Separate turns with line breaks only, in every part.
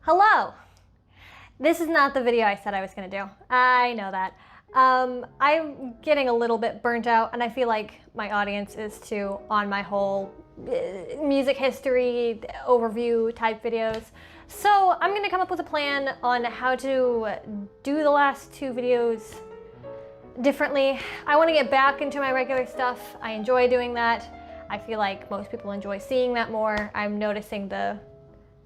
Hello! This is not the video I said I was gonna do. I know that. I'm getting a little bit burnt out, and I feel like my audience is too on my whole music history overview type videos. So I'm gonna come up with a plan on how to do the last two videos differently. I want to get back into my regular stuff. I enjoy doing that. I feel like most people enjoy seeing that more. I'm noticing the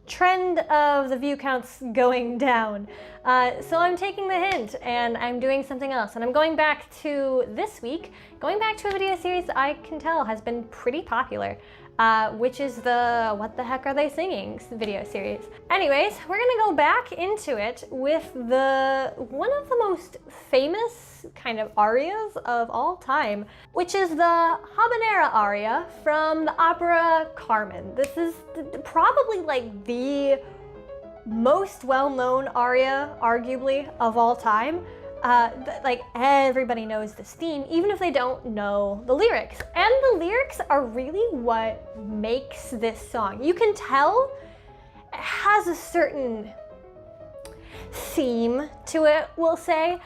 trend of the view counts going down. So I'm taking the hint and I'm doing something else. And I'm going back to this week, going back to a video series I can tell has been pretty popular, which is the What the Heck Are They Singing video series. Anyways, we're gonna go back into it with one of the most famous kind of arias of all time, which is the Habanera aria from the opera Carmen. This is probably like the most well-known aria, arguably, of all time. Like everybody knows this theme, even if they don't know the lyrics. And the lyrics are really what makes this song. You can tell it has a certain theme to it, we'll say.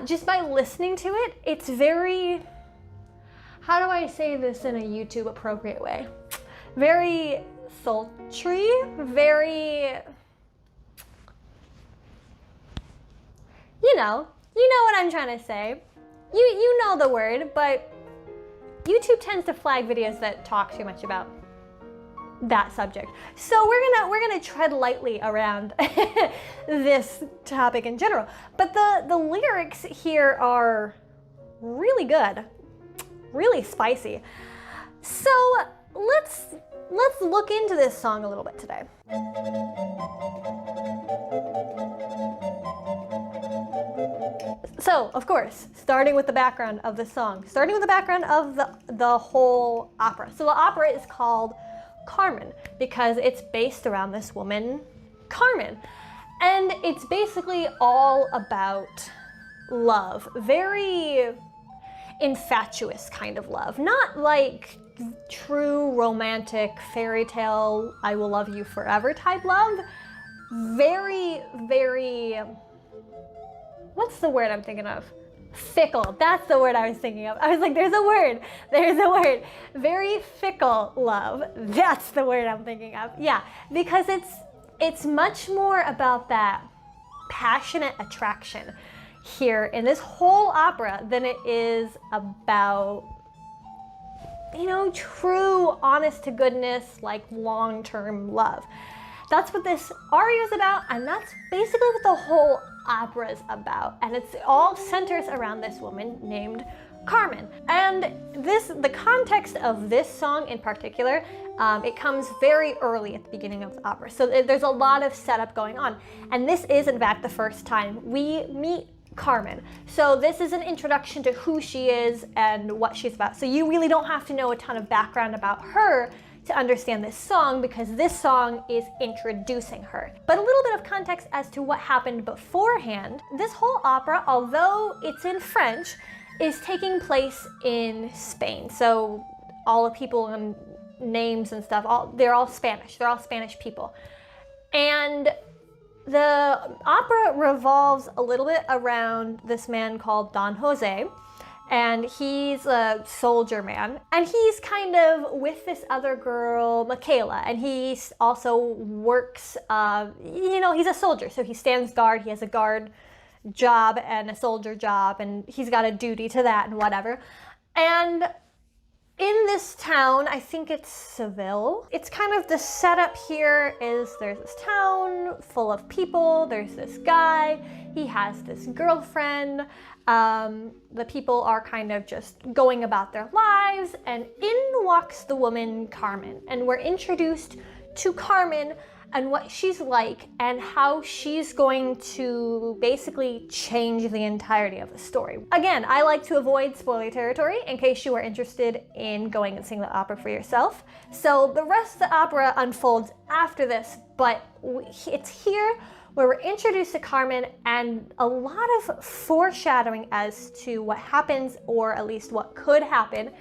Just by listening to it, it's very, how do I say this in a YouTube appropriate way? Very sultry, very, you know what I'm trying to say. You know the word, but YouTube tends to flag videos that talk too much about that subject. So we're gonna tread lightly around this topic in general. But the lyrics here are really good, really spicy. So let's look into this song a little bit today. So, of course, starting with the background of the song, starting with the background of the whole opera. So the opera is called Carmen because it's based around this woman, Carmen. And it's basically all about love. Very infatuous kind of love. Not like true romantic fairy tale, I will love you forever type love. Very, very, what's the word I'm thinking of? Fickle, that's the word I was thinking of. I was like, there's a word. Very fickle love, that's the word I'm thinking of. Yeah, because it's much more about that passionate attraction here in this whole opera than it is about, you know, true, honest to goodness, like long-term love. That's what this aria is about, and that's basically what the whole opera is about. And it's all centers around this woman named Carmen. And the context of this song in particular, it comes very early at the beginning of the opera. So there's a lot of setup going on. And this is, in fact, the first time we meet Carmen. So this is an introduction to who she is and what she's about. So you really don't have to know a ton of background about her to understand this song, because this song is introducing her. But a little bit of context as to what happened beforehand. This whole opera, although it's in French, is taking place in Spain. So all the people and names and stuff, they're all Spanish. They're all Spanish people. And the opera revolves a little bit around this man called Don Jose. And he's a soldier man. And he's kind of with this other girl, Michaela. And he also works, you know, he's a soldier. So he stands guard. He has a guard job and a soldier job. And he's got a duty to that and whatever. And in this town, I think it's Seville. It's kind of the setup here is there's this town full of people. There's this guy. He has this girlfriend. The people are kind of just going about their lives, and in walks the woman Carmen, and we're introduced to Carmen and what she's like and how she's going to basically change the entirety of the story. Again, I like to avoid spoiler territory in case you are interested in going and seeing the opera for yourself. So the rest of the opera unfolds after this, but it's here where we're introduced to Carmen and a lot of foreshadowing as to what happens, or at least what could happen,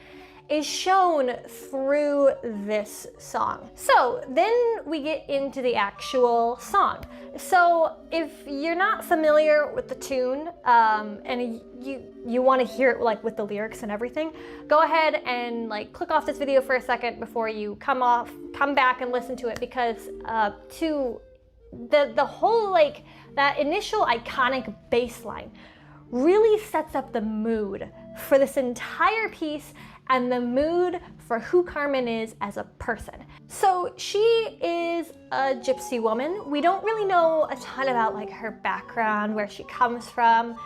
is shown through this song. So then we get into the actual song. So if you're not familiar with the tune and you want to hear it like with the lyrics and everything, go ahead and like click off this video for a second before you come back and listen to it, because the whole like that initial iconic bass line really sets up the mood for this entire piece and the mood for who Carmen is as a person. So she is a gypsy woman. We don't really know a ton about like her background, where she comes from.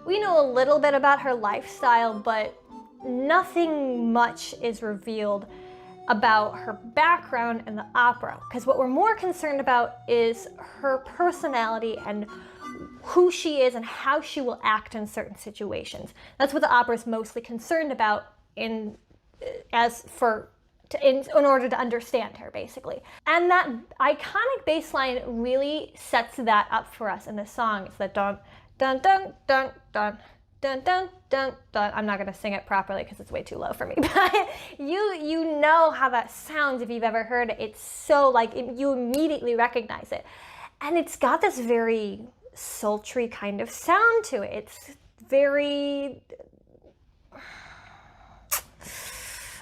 We know a little bit about her lifestyle, but nothing much is revealed about her background in the opera, because what we're more concerned about is her personality and who she is and how she will act in certain situations. That's what the opera is mostly concerned about in order to understand her, basically. And that iconic bass line really sets that up for us in the song. It's that dun dun dun dun dun dun dun dun dun. I'm not gonna sing it properly because it's way too low for me, but you know how that sounds if you've ever heard it. It's so like you immediately recognize it, and it's got this very sultry kind of sound to it. It's very,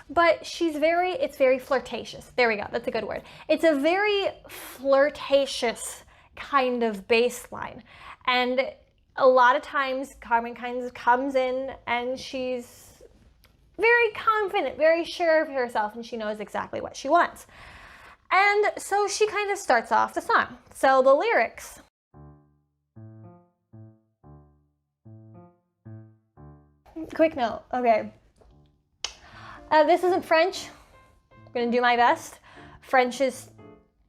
but it's very flirtatious. There we go, that's a good word. It's a very flirtatious kind of bass line. And a lot of times Carmen kind of comes in and she's very confident, very sure of herself, and she knows exactly what she wants. And so she kind of starts off the song. So the lyrics. Quick note, okay. This isn't French. I'm gonna do my best. French is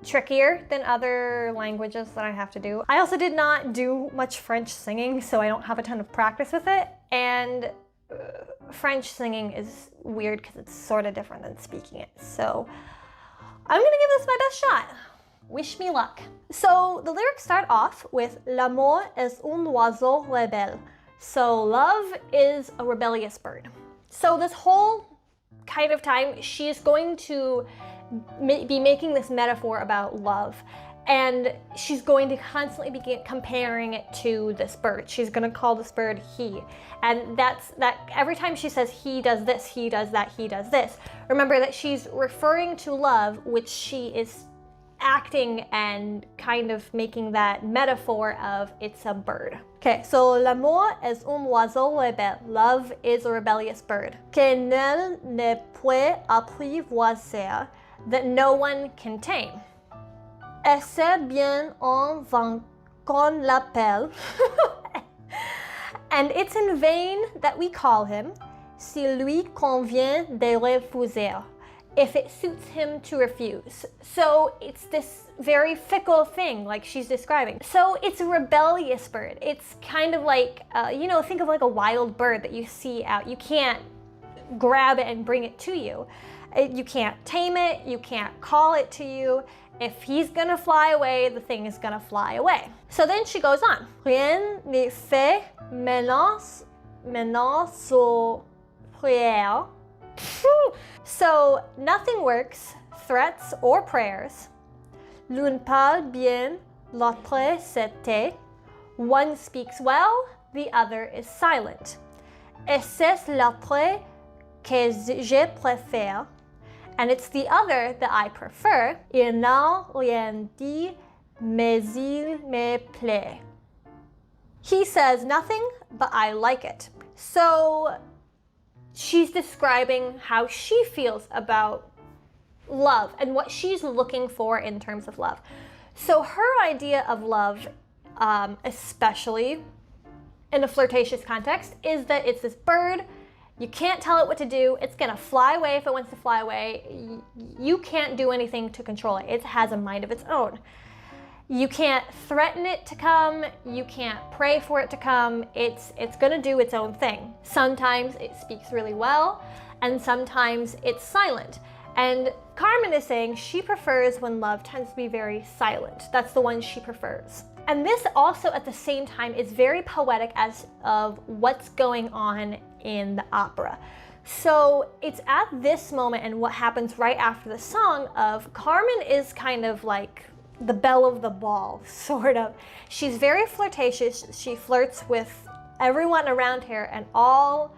trickier than other languages that I have to do. I also did not do much French singing, so I don't have a ton of practice with it. And French singing is weird because it's sort of different than speaking it. So I'm gonna give this my best shot. Wish me luck. So the lyrics start off with L'amour est un oiseau rebelle. So love is a rebellious bird. So this whole kind of time, she's going to be making this metaphor about love, and she's going to constantly be comparing it to this bird. She's going to call this bird he, and that every time she says he does this, he does that, he does this, remember that she's referring to love, which she is acting and kind of making that metaphor of it's a bird. Okay, so l'amour est un oiseau rebelle. Love is a rebellious bird. Que nul ne peut apprivoiser, that no one can tame. Et c'est bien en vain qu'on l'appelle. And it's in vain that we call him, s'il lui convient de refuser, if it suits him to refuse. So it's this very fickle thing, like she's describing. So it's a rebellious bird. It's kind of like, think of like a wild bird that you see out. You can't grab it and bring it to you. You can't tame it. You can't call it to you. If he's gonna fly away, the thing is gonna fly away. So then she goes on. Rien ne fait menace sur prière. So nothing works, threats or prayers. L'un parle bien, l'autre se tait. One speaks well, the other is silent. Et c'est l'autre que je préfère. And it's the other that I prefer. Il n'a rien dit, mais il me plaît. He says nothing, but I like it. So she's describing how she feels about love and what she's looking for in terms of love. So her idea of love, especially in a flirtatious context, is that it's this bird. You can't tell it what to do. It's gonna fly away if it wants to fly away. You can't do anything to control it. It has a mind of its own. You can't threaten it to come. You can't pray for it to come. It's gonna do its own thing. Sometimes it speaks really well, and sometimes it's silent. And Carmen is saying she prefers when love tends to be very silent. That's the one she prefers. And this also at the same time is very poetic as of what's going on in the opera. So it's at this moment and what happens right after the song of Carmen is kind of like the belle of the ball, sort of. She's very flirtatious. She flirts with everyone around her, and all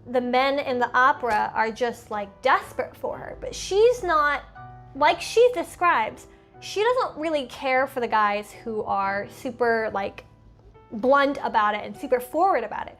the men in the opera are just like desperate for her. But she's not, like she describes, she doesn't really care for the guys who are super like blunt about it and super forward about it.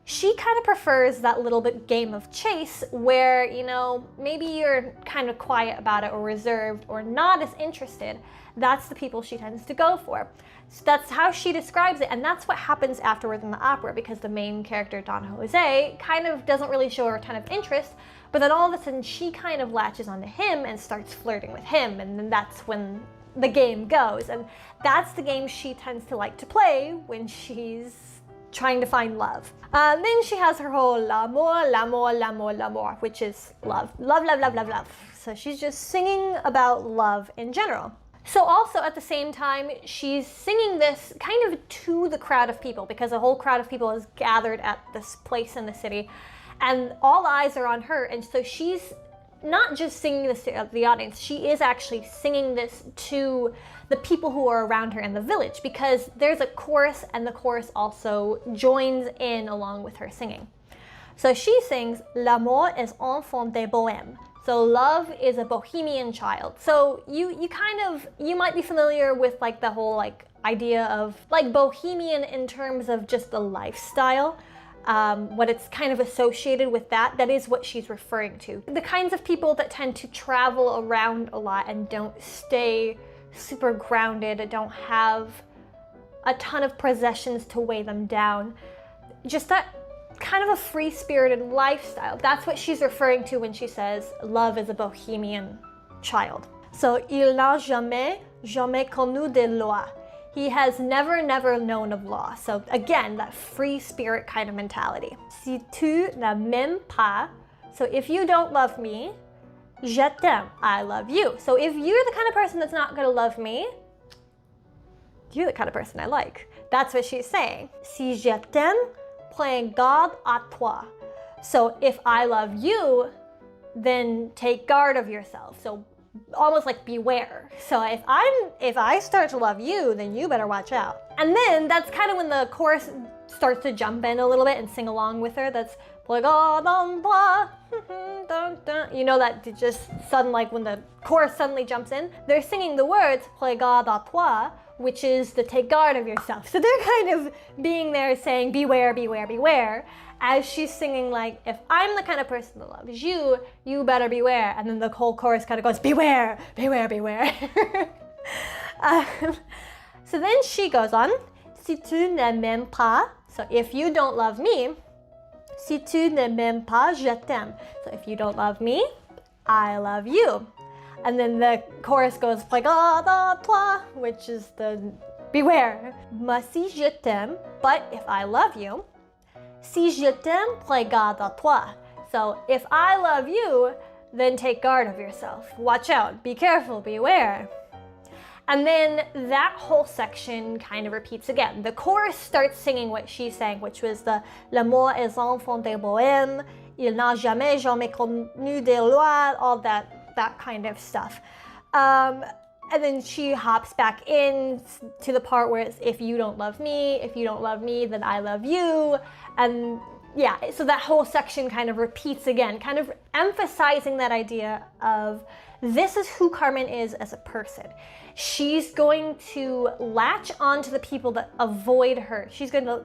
She kind of prefers that little bit game of chase where, you know, maybe you're kind of quiet about it or reserved or not as interested. That's the people she tends to go for. So that's how she describes it, and that's what happens afterwards in the opera, because the main character, Don Jose, kind of doesn't really show her a ton of interest, but then all of a sudden she kind of latches onto him and starts flirting with him, and then that's when the game goes. And that's the game she tends to like to play when she's trying to find love. Then she has her whole l'amour, l'amour, l'amour, l'amour, which is love. Love, love, love, love, love. So she's just singing about love in general. So also at the same time, she's singing this kind of to the crowd of people, because a whole crowd of people is gathered at this place in the city and all eyes are on her. And so she's not just singing this to the audience, she is actually singing this to the people who are around her in the village, because there's a chorus and the chorus also joins in along with her singing. So she sings, L'amour est enfant des bohèmes. So love is a bohemian child. So you might be familiar with like the whole like idea of like bohemian in terms of just the lifestyle. What it's kind of associated with that is what she's referring to. The kinds of people that tend to travel around a lot and don't stay super grounded, don't have a ton of possessions to weigh them down. Just that kind of a free-spirited lifestyle. That's what she's referring to when she says love is a bohemian child. So, il n'a jamais, jamais connu de loi. He has never, never known of law. So again, that free spirit kind of mentality. Si tu ne m'aimes pas, so if you don't love me, je t'aime, I love you. So if you're the kind of person that's not gonna love me, you're the kind of person I like. That's what she's saying. Si je t'aime, prends garde à toi. So if I love you, then take guard of yourself. So almost like beware. So if I start to love you, then you better watch out. And then that's kind of when the chorus starts to jump in a little bit and sing along with her. That's you know, that just sudden, like when the chorus suddenly jumps in, they're singing the words prends garde à toi, which is the take guard of yourself. So they're kind of being there saying beware, beware, beware, as she's singing like, if I'm the kind of person that loves you, you better beware. And then the whole chorus kind of goes, beware, beware, beware. So then she goes on, si tu ne m'aimes pas, so if you don't love me, si tu ne m'aimes pas, je t'aime. So if you don't love me, I love you. And then the chorus goes, prends garde à toi, which is the beware. Mais si je t'aime, but if I love you, si je t'aime, prends garde à toi. So if I love you, then take guard of yourself. Watch out, be careful, beware. And then that whole section kind of repeats again. The chorus starts singing what she sang, which was the L'amour est enfant des bohèmes, il n'a jamais, jamais connu de loi, all that kind of stuff. And then she hops back in to the part where it's, if you don't love me, then I love you. And yeah, so that whole section kind of repeats again, kind of emphasizing that idea of this is who Carmen is as a person. She's going to latch on to the people that avoid her. She's going to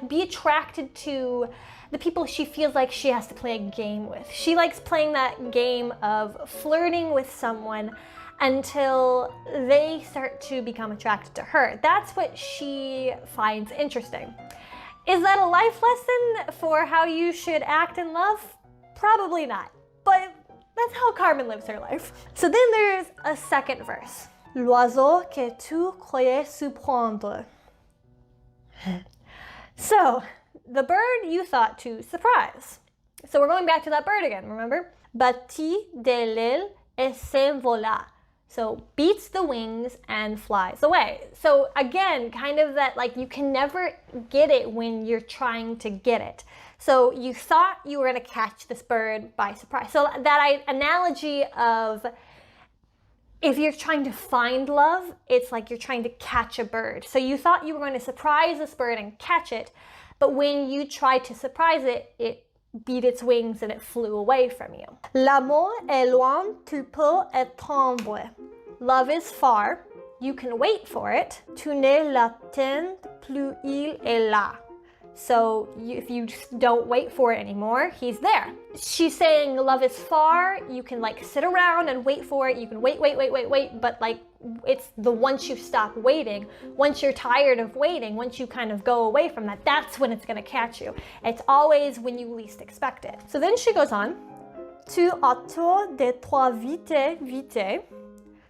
be attracted to the people she feels like she has to play a game with. She likes playing that game of flirting with someone until they start to become attracted to her. That's what she finds interesting. Is that a life lesson for how you should act in love? Probably not, but that's how Carmen lives her life. So then there's a second verse. L'oiseau que tu croyais surprendre. So, the bird you thought to surprise. So we're going back to that bird again, remember? Battit de l'aile et s'envola. So beats the wings and flies away. So again, kind of that like you can never get it when you're trying to get it. So you thought you were going to catch this bird by surprise. So that analogy of if you're trying to find love, it's like you're trying to catch a bird. So you thought you were going to surprise this bird and catch it, but when you tried to surprise it, it beat its wings and it flew away from you. L'amour est loin, tu peux attendre. Love is far, you can wait for it. Tu ne l'attends plus, il est là. So if you just don't wait for it anymore, he's there. She's saying love is far, you can like sit around and wait for it, you can wait, but like it's the once you stop waiting, once you're tired of waiting, once you kind of go away from that, that's when it's gonna catch you. It's always when you least expect it. So then she goes on, tu autour de toi vite, vite.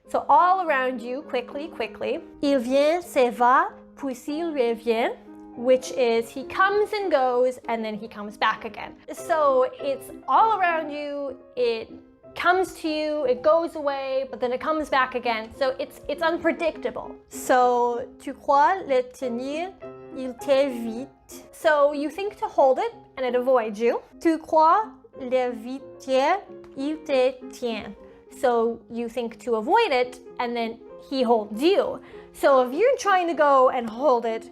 So all around you, quickly, quickly. Il vient, se va, puis il revient. Which is he comes and goes and then he comes back again. So it's all around you, it comes to you, it goes away, but then it comes back again. So it's unpredictable. So tu crois le tenir, il t'évite. So you think to hold it and it avoids you. Tu crois l'éviter, il te tient. So you think to avoid it and then he holds you. So if you're trying to go and hold it,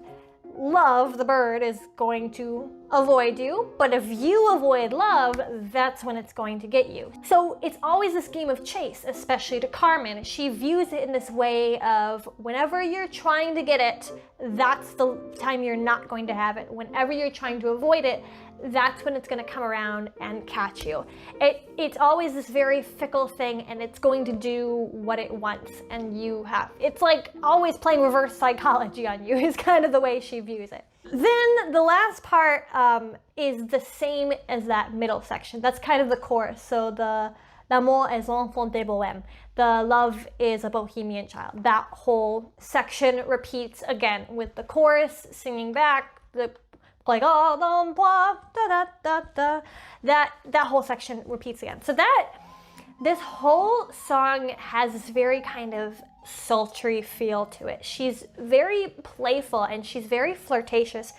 love, the bird, is going to avoid you, but if you avoid love, that's when it's going to get you. So it's always this game of chase, especially to Carmen. She views it in this way of whenever you're trying to get it, that's the time you're not going to have it. Whenever you're trying to avoid it, that's when it's going to come around and catch you. It's always this very fickle thing, and it's going to do what it wants, and you have. It's like always playing reverse psychology on you is kind of the way she views it. Then the last part is the same as that middle section. That's kind of the chorus. So the L'amour est enfant de bohème. The love is a bohemian child. That whole section repeats again with the chorus singing back, like oh dans toi, da da da da. That whole section repeats again. So this whole song has this very kind of sultry feel to it. She's very playful and she's very flirtatious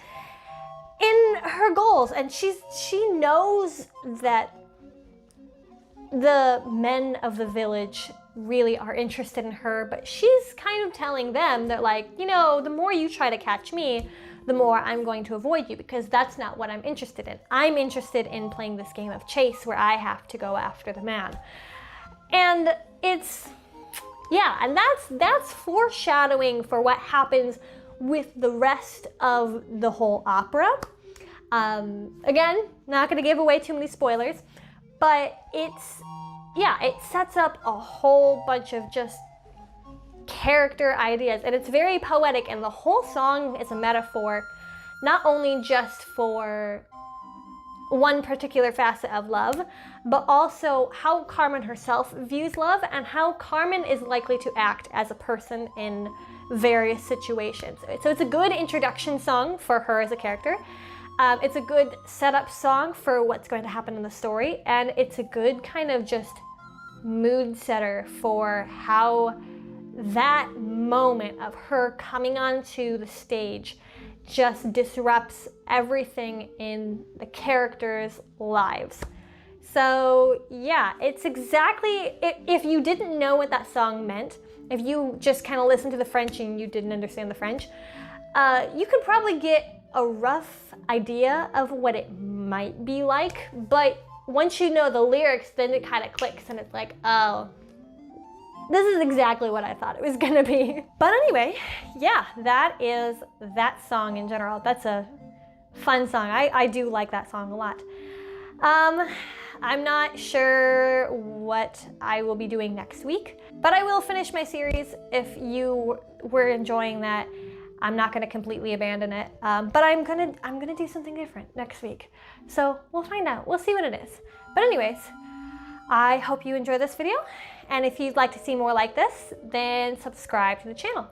in her goals, and she knows that the men of the village really are interested in her, but she's kind of telling them that, like, you know, the more you try to catch me, the more I'm going to avoid you, because that's not what I'm interested in. I'm interested in playing this game of chase where I have to go after the man. And it's, yeah, and that's foreshadowing for what happens with the rest of the whole opera. Again, not going to give away too many spoilers, but it sets up a whole bunch of just character ideas, and it's very poetic, and the whole song is a metaphor not only just for one particular facet of love, but also how Carmen herself views love and how Carmen is likely to act as a person in various situations. So it's a good introduction song for her as a character. It's a good setup song for what's going to happen in the story, and it's a good kind of just mood setter for how that moment of her coming onto the stage just disrupts everything in the characters' lives. So yeah, it's exactly, if you didn't know what that song meant, if you just kind of listened to the French and you didn't understand the French, you could probably get a rough idea of what it might be like, but once you know the lyrics, then it kind of clicks and it's like, oh, this is exactly what I thought it was gonna be. But anyway, yeah, that is that song in general. That's a fun song. I do like that song a lot. I'm not sure what I will be doing next week, but I will finish my series. If you were enjoying that, I'm not gonna completely abandon it, but I'm gonna do something different next week. So we'll find out, we'll see what it is. But anyways, I hope you enjoy this video, and if you'd like to see more like this, then subscribe to the channel.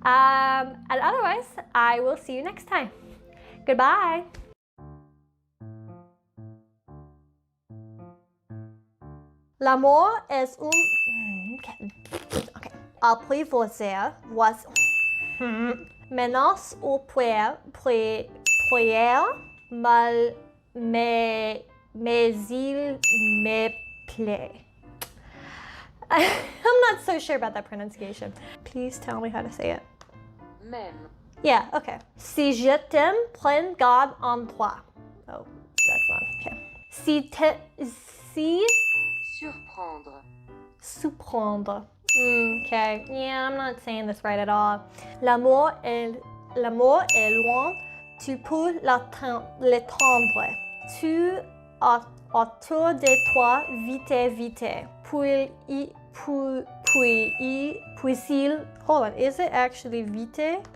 And otherwise, I will see you next time. Goodbye. L'amour est okay. Apprivoiser was menace au prière mal mais il me plaît. I'm not so sure about that pronunciation. Please tell me how to say it.
Même.
Yeah, okay. Si je t'aime, prends garde en toi. Oh, that's not okay. Si
Surprendre.
surprendre. Okay, yeah, I'm not saying this right at all. L'amour est loin, tu peux l'étendre. Tu autour de toi, vite. Puis il, hold on, is it actually vite?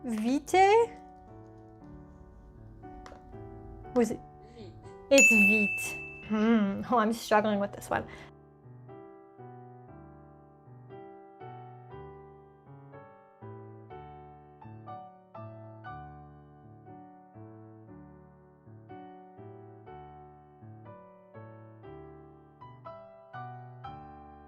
Vite? Was it?
Vite.
It's vite. Oh, I'm struggling with this one.